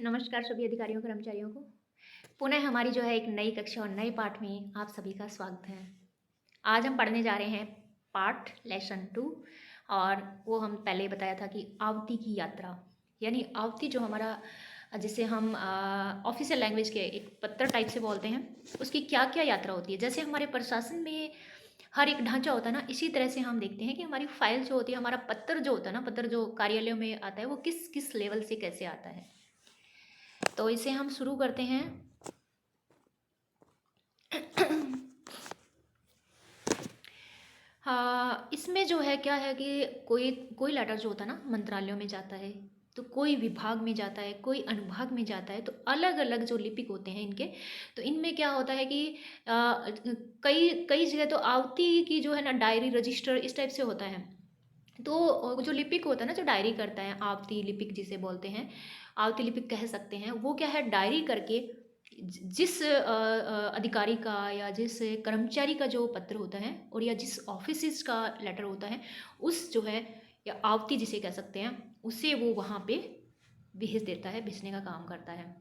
नमस्कार सभी अधिकारियों कर्मचारियों को। पुनः हमारी जो है एक नई कक्षा और नए पाठ में आप सभी का स्वागत है। आज हम पढ़ने जा रहे हैं पाठ लेसन 2 और वो हम पहले बताया था कि आवती की यात्रा, यानी आवती जो हमारा जिसे हम ऑफिशियल लैंग्वेज के एक पत्र टाइप से बोलते हैं, उसकी क्या क्या यात्रा होती है। जैसे हमारे प्रशासन में हर एक ढांचा होता है ना, इसी तरह से हम देखते हैं कि हमारी फाइल जो होती है, हमारा पत्र जो होता है ना, पत्र जो कार्यालयों में आता है, वो किस किस लेवल से कैसे आता है। तो इसे हम शुरू करते हैं। हाँ, इसमें जो है क्या है कि कोई कोई लेटर जो होता है ना मंत्रालयों में जाता है, तो कोई विभाग में जाता है, कोई अनुभाग में जाता है, तो अलग अलग जो लिपिक होते हैं इनके, तो इनमें क्या होता है कि कई कई जगह तो आवती की जो है ना डायरी रजिस्टर इस टाइप से होता है। तो जो लिपिक होता है ना, जो डायरी करता है, आवती लिपिक जिसे बोलते हैं, आवती लिपिक कह सकते हैं, वो क्या है डायरी करके जिस अधिकारी का या जिस कर्मचारी का जो पत्र होता है और या जिस ऑफिस का लेटर होता है, उस जो है या आवती जिसे कह सकते हैं, उसे वो वहाँ पे भेज देता है, भेजने का काम करता है।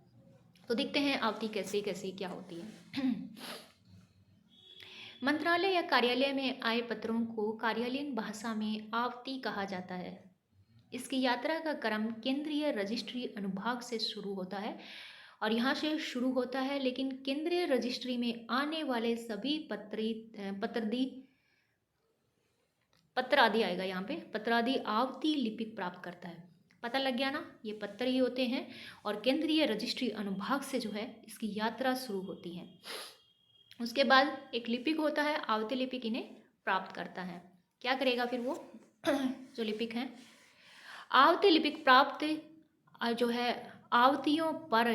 तो देखते हैं आवती कैसे कैसे क्या होती है। मंत्रालय या कार्यालय में आए पत्रों को कार्यालयीन भाषा में आवती कहा जाता है। इसकी यात्रा का क्रम केंद्रीय रजिस्ट्री अनुभाग से शुरू होता है और यहाँ से शुरू होता है, लेकिन केंद्रीय रजिस्ट्री में आने वाले सभी पत्र आदि आएगा यहाँ पे, पत्र आदि आवती लिपिक प्राप्त करता है। पता लग गया ना, ये पत्र ही होते हैं और केंद्रीय रजिस्ट्री अनुभाग से जो है इसकी यात्रा शुरू होती है। उसके बाद एक लिपिक होता है, आवती लिपिक इन्हें प्राप्त करता है। क्या करेगा फिर वो जो लिपिक हैं, आवती लिपिक प्राप्त जो है आवतियों पर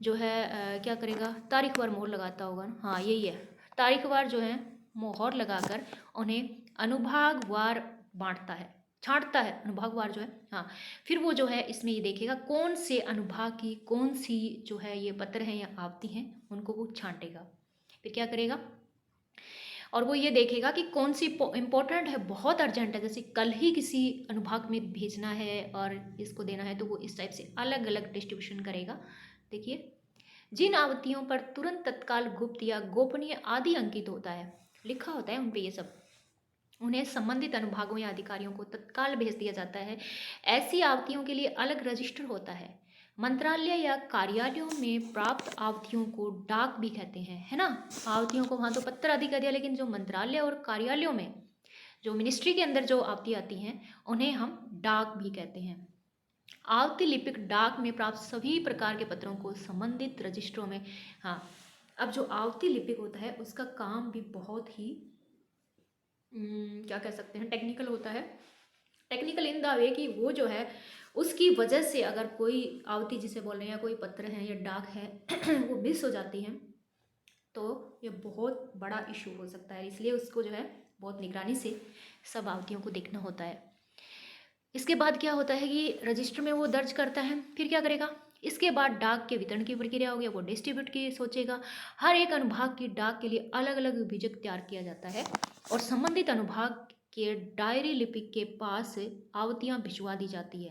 जो है क्या करेगा, तारीखवार मोहर लगाता होगा ना, हाँ यही है, तारीखवार जो है मोहर लगाकर उन्हें अनुभागवार बांटता है, छांटता है अनुभागवार जो है। हाँ, फिर वो जो है इसमें ये देखेगा कौन से अनुभाग की कौन सी जो है ये पत्र हैं या आवती हैं, उनको वो छांटेगा। फिर क्या करेगा, और वो ये देखेगा कि कौन सी इम्पोर्टेंट है, बहुत अर्जेंट है, जैसे कल ही किसी अनुभाग में भेजना है और इसको देना है, तो वो इस टाइप से अलग अलग डिस्ट्रीब्यूशन करेगा। देखिए, जिन आवतियों पर तुरंत तत्काल गुप्त या गोपनीय आदि अंकित होता है, लिखा होता है उन पे ये सब, उन्हें संबंधित अनुभागों या अधिकारियों को तत्काल भेज दिया जाता है। ऐसी आवतियों के लिए अलग रजिस्टर होता है। मंत्रालय या कार्यालयों में प्राप्त आवतियों को डाक भी कहते हैं, है ना। आवतियों को वहाँ तो पत्र आदि कह दिया, लेकिन जो मंत्रालय और कार्यालयों में जो मिनिस्ट्री के अंदर जो आवती आती हैं, उन्हें हम डाक भी कहते हैं। आवती लिपिक डाक में प्राप्त सभी प्रकार के पत्रों को संबंधित रजिस्ट्रों में, हाँ, अब जो आवती लिपिक होता है उसका काम भी बहुत ही क्या कह सकते हैं, टेक्निकल होता है। टेक्निकल इन द वे कि वो जो है उसकी वजह से अगर कोई आवती जिसे बोल रहे हैं, कोई पत्र है या डाक है वो मिस हो जाती है, तो ये बहुत बड़ा इशू हो सकता है। इसलिए उसको जो है बहुत निगरानी से सब आवतियों को देखना होता है। इसके बाद क्या होता है कि रजिस्टर में वो दर्ज करता है, फिर क्या करेगा, इसके बाद डाक के वितरण की प्रक्रिया हो गया, वो डिस्ट्रीब्यूट की सोचेगा। हर एक अनुभाग की डाक के लिए अलग अलग विभाजक तैयार किया जाता है और संबंधित अनुभाग के डायरी लिपिक के पास आवतियाँ भिजवा दी जाती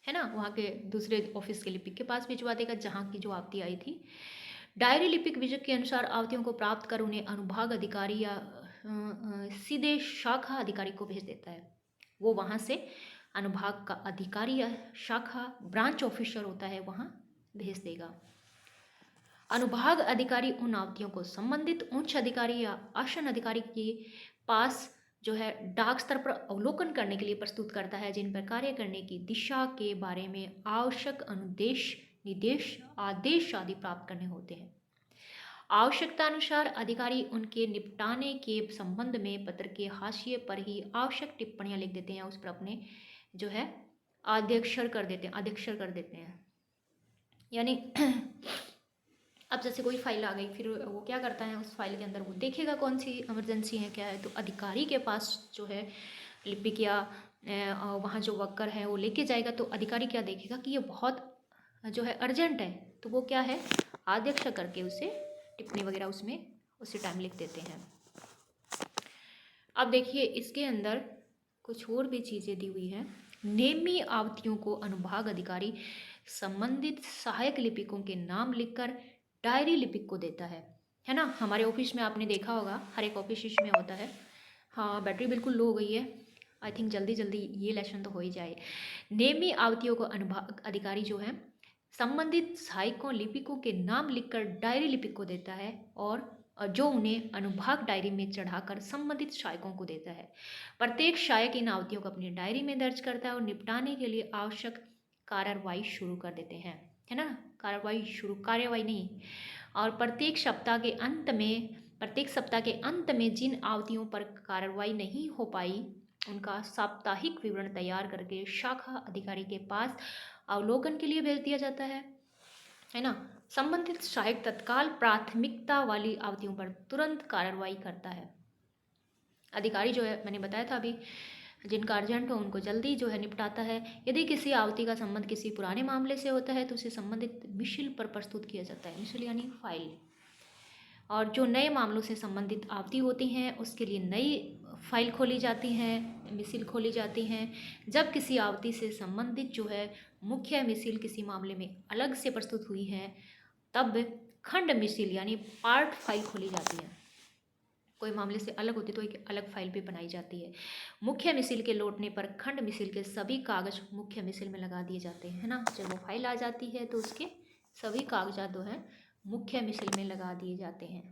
है ना, वहाँ के दूसरे ऑफिस के लिपिक के पास भिजवा देगा जहाँ की जो आवती आई थी। डायरी लिपिक विजक के अनुसार आवतियों को प्राप्त कर उन्हें अनुभाग अधिकारी या सीधे शाखा अधिकारी को भेज देता है। वो वहाँ से अनुभाग का अधिकारी या शाखा ब्रांच ऑफिसर होता है, वहाँ भेज देगा। अनुभाग अधिकारी उन आवतियों को संबंधित उच्च अधिकारी या आसन अधिकारी के पास जो है डाक स्तर पर अवलोकन करने के लिए प्रस्तुत करता है, जिन पर कार्य करने की दिशा के बारे में आवश्यक अनुदेश निर्देश आदेश आदि प्राप्त करने होते हैं। आवश्यकता अनुसार अधिकारी उनके निपटाने के संबंध में पत्र के हाशिए पर ही आवश्यक टिप्पणियां लिख देते हैं, उस पर अपने जो है अध्यक्षर कर देते हैं। यानी अब जैसे कोई फाइल आ गई, फिर वो क्या करता है, उस फाइल के अंदर वो देखेगा कौन सी इमरजेंसी है क्या है, तो अधिकारी के पास जो है लिपिक या वहाँ जो वर्कर है वो लेके जाएगा, तो अधिकारी क्या देखेगा कि ये बहुत जो है अर्जेंट है, तो वो क्या है आदेश करके उसे टिप्पणी वगैरह उसमें उसी टाइम लिख देते हैं। अब देखिए इसके अंदर कुछ और भी चीज़ें दी हुई हैं। नेमी आवतियों को अनुभाग अधिकारी संबंधित सहायक लिपिकों के नाम लिखकर डायरी लिपिक को देता है ना। हमारे ऑफिस में आपने देखा होगा, हर एक ऑफिस में होता है। हाँ, बैटरी बिल्कुल लो हो गई है। आई थिंक जल्दी जल्दी ये लेसन तो हो ही जाए। नेमी आवतियों को अनुभाग अधिकारी जो है संबंधित सहायकों लिपिकों के नाम लिखकर डायरी लिपिक को देता है, और जो उन्हें अनुभाग डायरी में चढ़ाकर संबंधित सहायकों को देता है। प्रत्येक सहायक इन आवतियों को अपनी डायरी में दर्ज करता है और निपटाने के लिए आवश्यक कार्रवाई शुरू कर देते हैं, है ना। कार्यवाही नहीं। और प्रत्येक सप्ताह के अंत में जिन आवतियों पर कार्रवाई नहीं हो पाई उनका साप्ताहिक विवरण तैयार करके शाखा अधिकारी के पास अवलोकन के लिए भेज दिया जाता है ना। संबंधित सहायक तत्काल प्राथमिकता वाली आवतियों पर तुरंत कार्रवाई करता है। अधिकारी जो है, मैंने बताया था अभी, जिनका अर्जेंट हो उनको जल्दी जो है निपटाता है। यदि किसी आवती का संबंध किसी पुराने मामले से होता है तो उसे संबंधित मिशिल पर प्रस्तुत किया जाता है। मिशिल यानी फाइल। और जो नए मामलों से संबंधित आवती होती हैं उसके लिए नई फाइल खोली जाती हैं, मिसिल खोली जाती हैं। जब किसी आवती से संबंधित जो है मुख्य मिसिल किसी मामले में अलग से प्रस्तुत हुई है तब खंड मिसिल यानी पार्ट फाइल खोली जाती है। कोई मामले से अलग होती तो एक अलग फाइल भी बनाई जाती है। मुख्य मिसिल के लौटने पर खंड मिसिल के सभी कागज मुख्य मिसिल में लगा दिए जाते हैं, है ना। जब वो फाइल आ जाती है तो उसके सभी कागजात जो हैं मुख्य मिसिल में लगा दिए जाते हैं।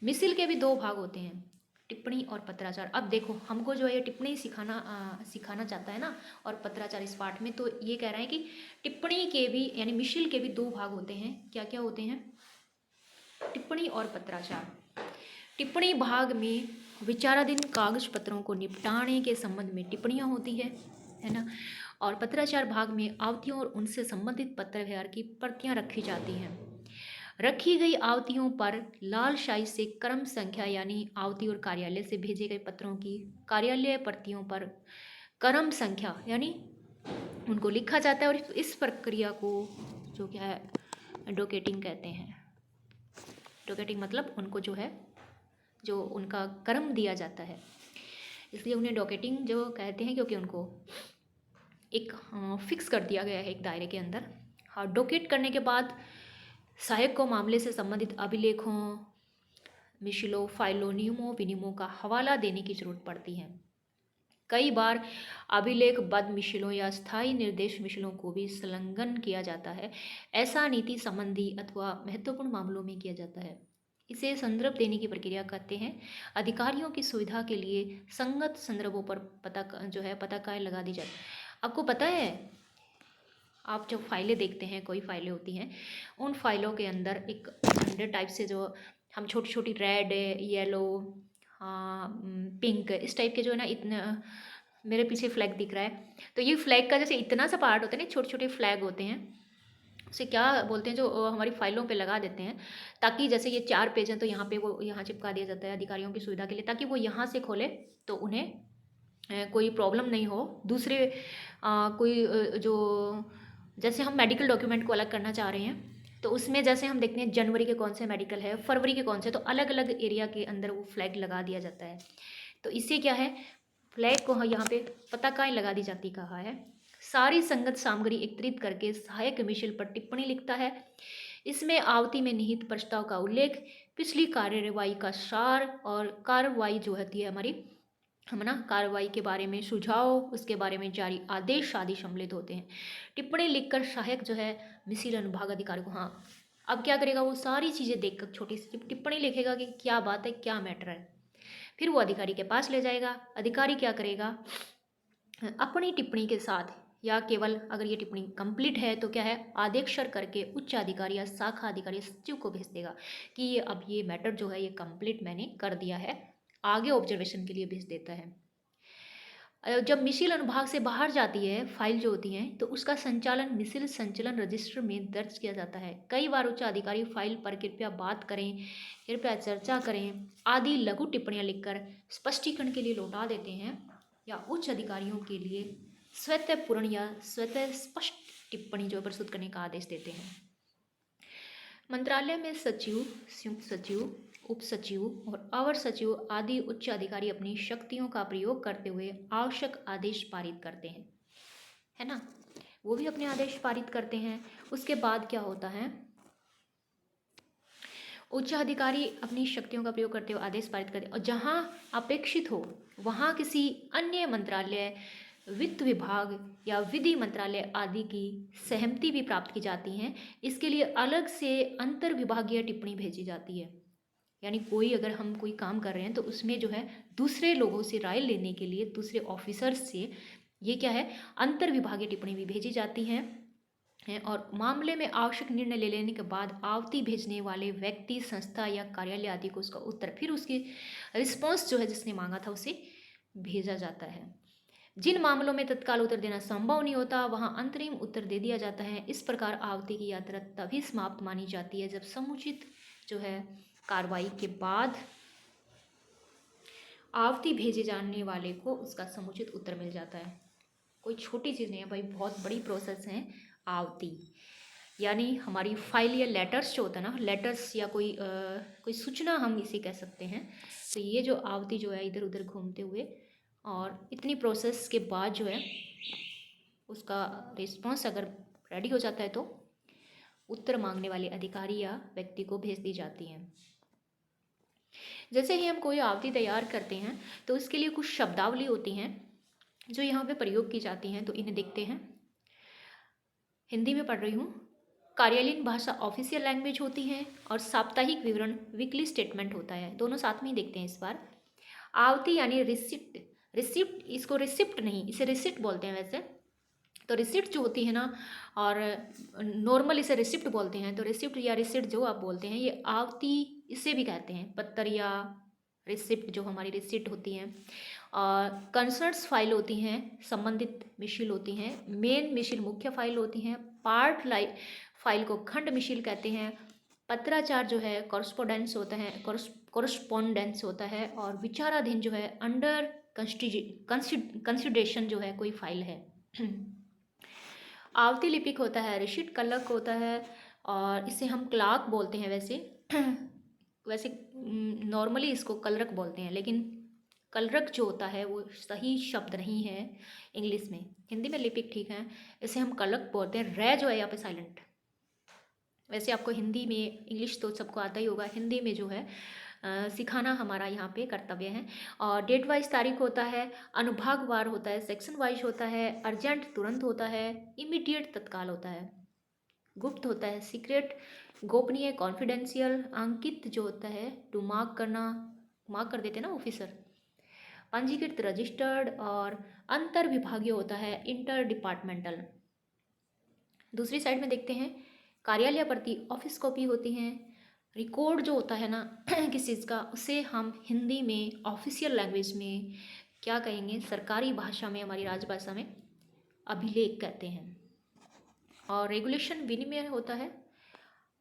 मिसिल के भी दो भाग होते हैं, टिप्पणी और पत्राचार। अब देखो, हमको जो है टिप्पणी सिखाना चाहता है ना, और पत्राचार इस पाठ में। तो ये कह रहा है कि टिप्पणी के भी यानी मिसिल के भी दो भाग होते हैं। क्या क्या होते हैं? टिप्पणी और पत्राचार। टिप्पणी भाग में विचाराधीन कागज पत्रों को निपटाने के संबंध में टिप्पणियाँ होती है ना। और पत्राचार भाग में आवतियों और उनसे संबंधित पत्र व्यवहार की प्रतियाँ रखी जाती हैं। रखी गई आवतियों पर लाल शाही से क्रम संख्या यानी आवती और कार्यालय से भेजे गए पत्रों की कार्यालय प्रतियों पर क्रम संख्या यानी उनको लिखा जाता है। और इस प्रक्रिया को जो क्या है डोकेटिंग कहते हैं। डोकेटिंग मतलब उनको जो है जो उनका क्रम दिया जाता है, इसलिए उन्हें डोकेटिंग जो कहते हैं, क्योंकि उनको एक फिक्स कर दिया गया है एक दायरे के अंदर। हाँ, डोकेट करने के बाद सहायक को मामले से संबंधित अभिलेखों, मिशिलों, फाइलों, नियमों, विनियमों का हवाला देने की जरूरत पड़ती है। कई बार अभिलेखबद्ध मिशिलों या स्थायी निर्देश मिशिलों को भी संलग्न किया जाता है। ऐसा नीति संबंधी अथवा महत्वपूर्ण मामलों में किया जाता है। इसे संदर्भ देने की प्रक्रिया कहते हैं। अधिकारियों की सुविधा के लिए संगत संदर्भों पर पता लगा दी जाती है। आपको पता है, आप जब फाइलें देखते हैं, कोई फाइलें होती हैं, उन फाइलों के अंदर एक 100 टाइप से जो हम छोटी छोटी रेड, येलो, पिंक, इस टाइप के जो है ना, इतना मेरे पीछे फ्लैग दिख रहा है, तो ये फ्लैग का जैसे इतना सा पार्ट होता है ना, छोटे छोटे फ्लैग होते हैं, उसे क्या बोलते हैं, जो हमारी फाइलों पे लगा देते हैं, ताकि जैसे ये 4 पेज हैं तो यहाँ पे वो यहाँ चिपका दिया जाता है अधिकारियों की सुविधा के लिए, ताकि वो यहाँ से खोले तो उन्हें कोई प्रॉब्लम नहीं हो। दूसरे कोई जो जैसे हम मेडिकल डॉक्यूमेंट को अलग करना चाह रहे हैं तो उसमें जैसे हम देखते हैं जनवरी के कौन से मेडिकल है, फरवरी के कौन से, तो अलग अलग एरिया के अंदर वो फ्लैग लगा दिया जाता है। तो इससे क्या है, फ्लैग को यहाँ पे पताकाएँ लगा दी जाती कहा है। सारी संगत सामग्री एकत्रित करके सहायक मिशिल पर टिप्पणी लिखता है। इसमें आवती में निहित प्रस्ताव का उल्लेख, पिछली कार्यवाही का सार और कार्रवाई जो होती है हमारी, हम ना कार्रवाई के बारे में सुझाव, उसके बारे में जारी आदेश आदि सम्मिलित होते हैं। टिप्पणी लिखकर सहायक जो है मिसिल अनुभाग अधिकारी को, हाँ अब क्या करेगा, वो सारी चीज़ें देखकर छोटी सी टिप्पणी लिखेगा कि क्या बात है, क्या मैटर है। फिर वो अधिकारी के पास ले जाएगा। अधिकारी क्या करेगा, अपनी टिप्पणी के साथ, या केवल अगर ये टिप्पणी कंप्लीट है तो क्या है, आदेशर करके उच्च अधिकारी या शाखा अधिकारी सचिव को भेज देगा कि ये अब ये मैटर जो है ये कंप्लीट मैंने कर दिया है, आगे ऑब्जर्वेशन के लिए भेज देता है। जब मिसिल अनुभाग से बाहर जाती है फाइल जो होती हैं तो उसका संचालन मिसिल संचलन रजिस्टर में दर्ज किया जाता है। कई बार उच्च अधिकारी फाइल पर कृपया बात करें, कृपया चर्चा करें आदि लघु टिप्पणियां लिखकर स्पष्टीकरण के लिए लौटा देते हैं, या उच्च अधिकारियों के लिए स्वतः पूर्ण या स्वतः स्पष्ट टिप्पणी जो प्रस्तुत करने का आदेश देते हैं। मंत्रालय में सचिव, संयुक्त सचिव, उप सचिव और अवर सचिव आदि उच्च अधिकारी अपनी शक्तियों का प्रयोग करते हुए आवश्यक आदेश पारित करते हैं, है ना। वो भी अपने आदेश पारित करते हैं। उसके बाद क्या होता है, उच्च अधिकारी अपनी शक्तियों का प्रयोग करते हुए आदेश पारित करते हैं, और जहाँ अपेक्षित हो वहाँ किसी अन्य मंत्रालय, वित्त विभाग या विधि मंत्रालय आदि की सहमति भी प्राप्त की जाती है। इसके लिए अलग से अंतर विभागीय टिप्पणी भेजी जाती है। यानी कोई अगर हम कोई काम कर रहे हैं तो उसमें जो है दूसरे लोगों से राय लेने के लिए, दूसरे ऑफिसर्स से, ये क्या है, अंतर विभागीय टिप्पणी भी भेजी जाती है। और मामले में आवश्यक निर्णय ले लेने के बाद आवती भेजने वाले व्यक्ति, संस्था या कार्यालय आदि को उसका उत्तर, फिर उसकी रिस्पॉन्स जो है जिसने मांगा था उसे भेजा जाता है। जिन मामलों में तत्काल उत्तर देना संभव नहीं होता वहां अंतरिम उत्तर दे दिया जाता है। इस प्रकार आवती की यात्रा तभी समाप्त मानी जाती है जब समुचित जो है कार्रवाई के बाद आवती भेजे जाने वाले को उसका समुचित उत्तर मिल जाता है। कोई छोटी चीज़ नहीं है भाई, बहुत बड़ी प्रोसेस है आवती। यानी हमारी फाइल या लेटर्स जो होता है ना, लेटर्स या कोई सूचना हम इसे कह सकते हैं। तो ये जो आवती जो है इधर उधर घूमते हुए, और इतनी प्रोसेस के बाद जो है उसका रिस्पॉन्स अगर रेडी हो जाता है तो उत्तर मांगने वाले अधिकारी या व्यक्ति को भेज दी जाती है। जैसे ही हम कोई आवती तैयार करते हैं तो उसके लिए कुछ शब्दावली होती हैं जो यहाँ पे प्रयोग की जाती हैं, तो इन्हें देखते हैं। हिंदी में पढ़ रही हूँ। कार्यालयीन भाषा ऑफिशियल लैंग्वेज होती है और साप्ताहिक विवरण वीकली स्टेटमेंट होता है। दोनों साथ में ही देखते हैं इस बार। आवती यानी रिसिप्ट, रिसिप्ट इसको रिसिप्ट नहीं, इसे रिसिप्ट बोलते हैं वैसे तो। रिसिप्ट जो होती है ना, और नॉर्मल इसे रिसिप्ट बोलते हैं, तो रिसिप्ट या रिसिप्ट जो आप बोलते हैं ये आवती इसे भी कहते हैं, पत्र या रिसिप्ट जो हमारी रिसिप्ट होती हैं। और कंसर्न्स फाइल होती हैं, संबंधित मिशिल होती हैं। मेन मिशिल मुख्य फाइल होती हैं। पार्ट लाइक फाइल को खंड मिशिल कहते हैं। पत्राचार जो है कॉरस्पोंडेंस होता है, कॉरस्पोंडेंस होता है। और विचाराधीन जो है अंडर कंसिडरेशन जो है कोई फाइल है। आवती लिपिक होता है, रिशीट कलक होता है, और इसे हम क्लार्क बोलते हैं वैसे नॉर्मली इसको कलरक बोलते हैं, लेकिन कलरक जो होता है वो सही शब्द नहीं है इंग्लिश में। हिंदी में लिपिक ठीक है, इसे हम कलक बोलते हैं। रे जो है यहाँ पे साइलेंट। वैसे आपको हिंदी में, इंग्लिश तो सबको आता ही होगा, हिंदी में जो है सिखाना हमारा यहाँ पे कर्तव्य है। और डेट वाइज तारीख होता है, अनुभाग वार होता है, सेक्शन वाइज होता है, अर्जेंट तुरंत होता है, इमीडिएट तत्काल होता है, गुप्त होता है, सीक्रेट गोपनीय कॉन्फिडेंशियल, अंकित जो होता है टू मार्क करना, मार्क कर देते हैं ना ऑफिसर, पंजीकृत रजिस्टर्ड, और अंतर विभागीय होता है, इंटर डिपार्टमेंटल। दूसरी साइड में देखते हैं कार्यालय प्रति ऑफिस कॉपी होती हैं। रिकॉर्ड जो होता है ना किस चीज़ का, उसे हम हिंदी में ऑफिशियल लैंग्वेज में क्या कहेंगे, सरकारी भाषा में, हमारी राजभाषा में अभिलेख कहते हैं। और रेगुलेशन विनिमय होता है।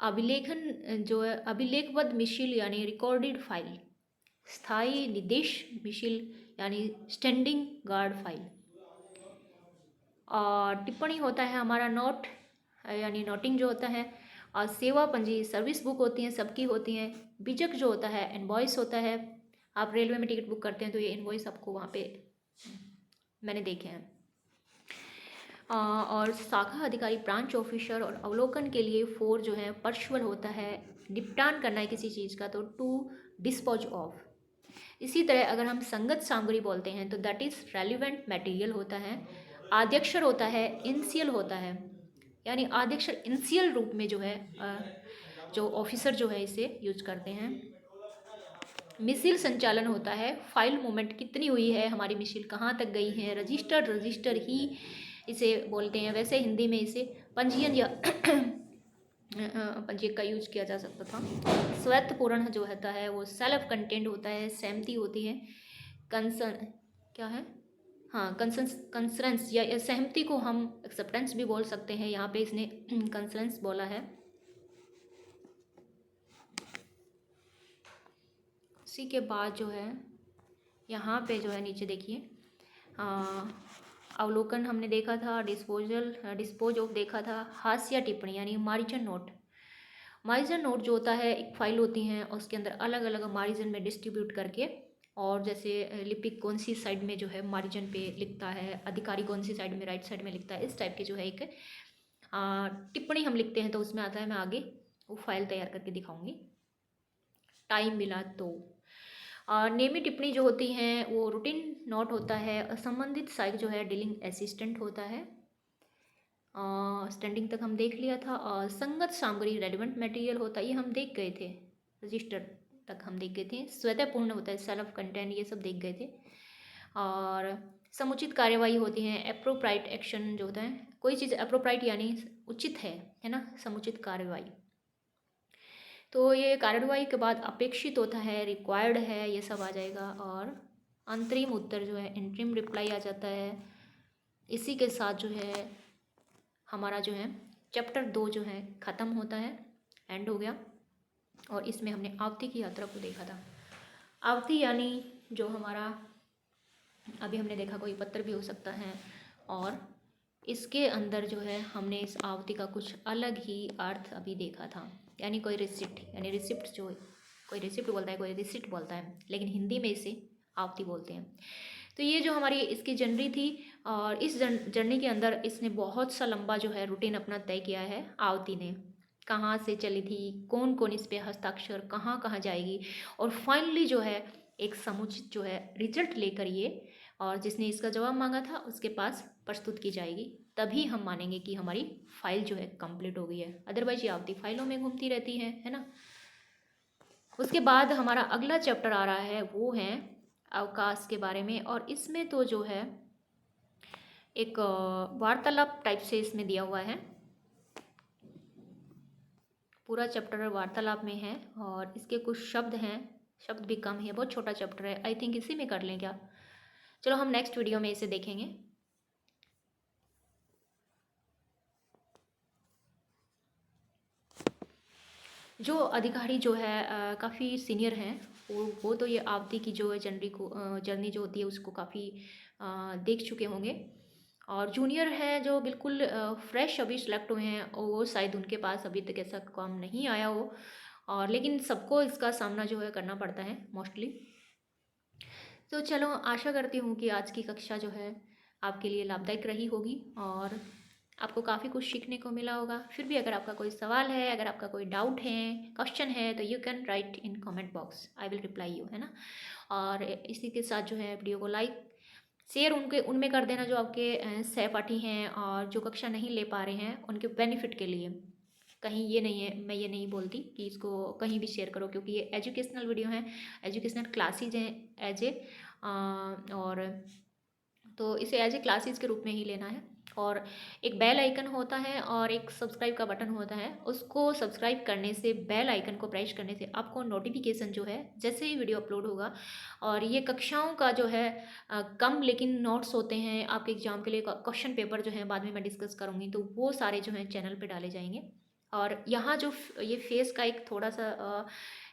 अभिलेखन जो है अभिलेखबद्ध मिशिल यानी रिकॉर्डेड फाइल। स्थायी निदेश मिशिल यानी स्टैंडिंग गार्ड फाइल। और टिप्पणी होता है हमारा नोट यानी नोटिंग जो होता है। और सेवा पंजी सर्विस बुक होती हैं, सबकी होती हैं। बीजक जो होता है इनवॉइस होता है। आप रेलवे में टिकट बुक करते हैं तो ये इनवॉइस आपको वहाँ पे मैंने देखे हैं। और शाखा अधिकारी ब्रांच ऑफिसर और अवलोकन के लिए 4 जो है पर्शुअल होता है, निपटान करना है किसी चीज़ का, तो 2 डिस्पोज ऑफ। इसी तरह अगर हम संगत सामग्री बोलते हैं तो दैट इज़ रेलिवेंट मटेरियल होता है। आद्यक्षर होता है, इनिशियल होता है, यानी आद्यक्षर इनिशियल रूप में जो है जो ऑफिसर जो है इसे यूज करते हैं। मिसिल संचालन होता है, फाइल मूवमेंट कितनी हुई है, हमारी मिसिल कहाँ तक गई है। रजिस्टर ही इसे बोलते हैं। वैसे हिंदी में इसे पंजीयन या पंजीयक का यूज किया जा सकता था। स्वैत पूर्ण जो होता है वो सेल्फ कंटेंट होता है, सहमति होती है। कंसर्न क्या है, हाँ कंसरेंस या सहमति को हम एक्सेप्टेंस भी बोल सकते हैं। यहाँ पे इसने कंसरेंस बोला है। उसी के बाद जो है यहाँ पे जो है नीचे देखिए अवलोकन हमने देखा था, डिस्पोज ऑफ देखा था, हास्य टिप्पणी यानी मार्जिन नोट, मार्जिन नोट जो होता है एक फाइल होती हैं, और उसके अंदर अलग अलग मार्जिन में डिस्ट्रीब्यूट करके, और जैसे लिपिक कौन सी साइड में जो है मार्जिन पे लिखता है, अधिकारी कौन सी साइड में राइट साइड में लिखता है, इस टाइप की जो है एक टिप्पणी हम लिखते हैं तो उसमें आता है। मैं आगे वो फाइल तैयार करके दिखाऊंगी टाइम मिला तो। नियमित टिप्पणी जो होती हैं वो रूटीन नोट होता है। संबंधित साइट जो है डीलिंग असिस्टेंट होता है। स्टैंडिंग तक हम देख लिया था। और संगत सामग्री रेलिवेंट मटेरियल होता है, ये हम देख गए थे। रजिस्टर तक हम देख गए थे। स्वतःपूर्ण होता है, सेल्फ कंटेंट, ये सब देख गए थे। और समुचित कार्यवाही होती है, अप्रोप्राइट एक्शन जो होता है, कोई चीज़ अप्रोप्राइट यानी उचित है ना, समुचित कार्यवाही। तो ये कार्यवाही के बाद अपेक्षित होता है, रिक्वायर्ड है, ये सब आ जाएगा। और अंतरिम उत्तर जो है इंटरिम रिप्लाई आ जाता है। इसी के साथ जो है हमारा जो है चैप्टर 2 जो है ख़त्म होता है, एंड हो गया। और इसमें हमने आवती की यात्रा को देखा था। आवती यानी जो हमारा अभी हमने देखा कोई पत्र भी हो सकता है, और इसके अंदर जो है हमने इस आवती का कुछ अलग ही अर्थ अभी देखा था, यानी कोई रिसिप्ट, यानी रिसिप्ट जो कोई रिसिप्ट बोलता है, कोई रिसिप्ट बोलता है, लेकिन हिंदी में इसे आवती बोलते हैं। तो ये जो हमारी इसकी जर्नी थी, और इस जर्नी के अंदर इसने बहुत सा लंबा जो है रूटीन अपना तय किया है आवती ने। कहाँ से चली थी, कौन कौन इस पे हस्ताक्षर, कहाँ कहाँ जाएगी, और फाइनली जो है एक समुचित जो है रिजल्ट लेकर ये, और जिसने इसका जवाब मांगा था उसके पास प्रस्तुत की जाएगी। तभी हम मानेंगे कि हमारी फाइल जो है कंप्लीट हो गई है। अदरवाइज ये आवती फाइलों में घूमती रहती है ना। उसके बाद हमारा अगला चैप्टर आ रहा है, वो है अवकाश के बारे में। और इसमें तो जो है एक वार्तालाप टाइप से इसमें दिया हुआ है। पूरा चैप्टर वार्तालाप में है, और इसके कुछ शब्द हैं, शब्द भी कम है, बहुत छोटा चैप्टर है। आई थिंक इसी में कर लें क्या। चलो हम नेक्स्ट वीडियो में इसे देखेंगे। जो अधिकारी जो है काफ़ी सीनियर हैं, वो तो ये आवती की जो है जर्नी जो होती है उसको काफ़ी देख चुके होंगे। और जूनियर है जो बिल्कुल फ्रेश अभी सेलेक्ट हुए हैं, और वो शायद उनके पास अभी तक ऐसा काम नहीं आया हो, और लेकिन सबको इसका सामना जो है करना पड़ता है मोस्टली। तो चलो, आशा करती हूँ कि आज की कक्षा जो है आपके लिए लाभदायक रही होगी, और आपको काफ़ी कुछ सीखने को मिला होगा। फिर भी अगर आपका कोई सवाल है, अगर आपका कोई डाउट है, क्वेश्चन है, तो you can write in comment box, I will reply you, है ना। और इसी के साथ जो है वीडियो को लाइक शेयर उनमें कर देना जो आपके सहपाठी हैं और जो कक्षा नहीं ले पा रहे हैं, उनके बेनिफिट के लिए। कहीं ये नहीं है, मैं ये नहीं बोलती कि इसको कहीं भी शेयर करो, क्योंकि ये एजुकेशनल वीडियो हैं, एजुकेशनल क्लासेज हैं एज ए, और तो इसे एज ए क्लासेस के रूप में ही लेना है। और एक बेल आइकन होता है और एक सब्सक्राइब का बटन होता है, उसको सब्सक्राइब करने से, बेल आइकन को प्रेस करने से आपको नोटिफिकेशन जो है जैसे ही वीडियो अपलोड होगा। और ये कक्षाओं का जो है कम लेकिन नोट्स होते हैं आपके एग्जाम के लिए, क्वेश्चन पेपर जो है बाद में मैं डिस्कस करूँगी, तो वो सारे जो हैं चैनल पर डाले जाएंगे। और यहाँ जो ये फेस का एक थोड़ा सा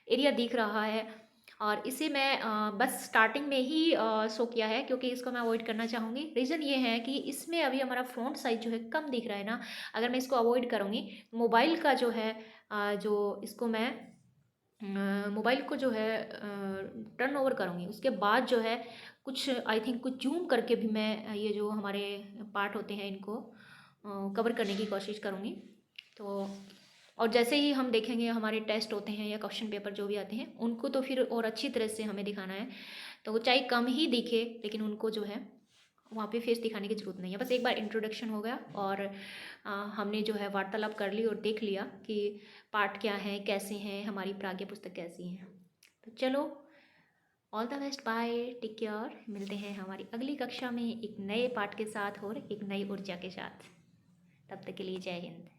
एरिया दिख रहा है, और इसे मैं बस स्टार्टिंग में ही शो किया है, क्योंकि इसको मैं अवॉइड करना चाहूँगी। रीज़न ये है कि इसमें अभी हमारा फ़ॉन्ट साइज़ जो है कम दिख रहा है ना। अगर मैं इसको अवॉइड करूँगी, मोबाइल का जो है जो इसको मैं मोबाइल को जो है टर्न ओवर करूँगी, उसके बाद जो है कुछ आई थिंक कुछ जूम करके भी मैं ये जो हमारे पार्ट होते हैं इनको कवर करने की कोशिश करूँगी। तो और जैसे ही हम देखेंगे हमारे टेस्ट होते हैं या क्वेश्चन पेपर जो भी आते हैं, उनको तो फिर और अच्छी तरह से हमें दिखाना है। तो वो चाहे कम ही दिखे, लेकिन उनको जो है वहाँ पे फेस दिखाने की ज़रूरत नहीं है। बस एक बार इंट्रोडक्शन हो गया, और हमने जो है वार्तालाप कर ली और देख लिया कि पाठ क्या है, कैसे हैं, हमारी प्राज्ञ पुस्तक कैसी है। तो चलो, all the best, bye, take care. मिलते हैं हमारी अगली कक्षा में एक नए पाठ के साथ और एक नई ऊर्जा के साथ। तब तक के लिए जय हिंद।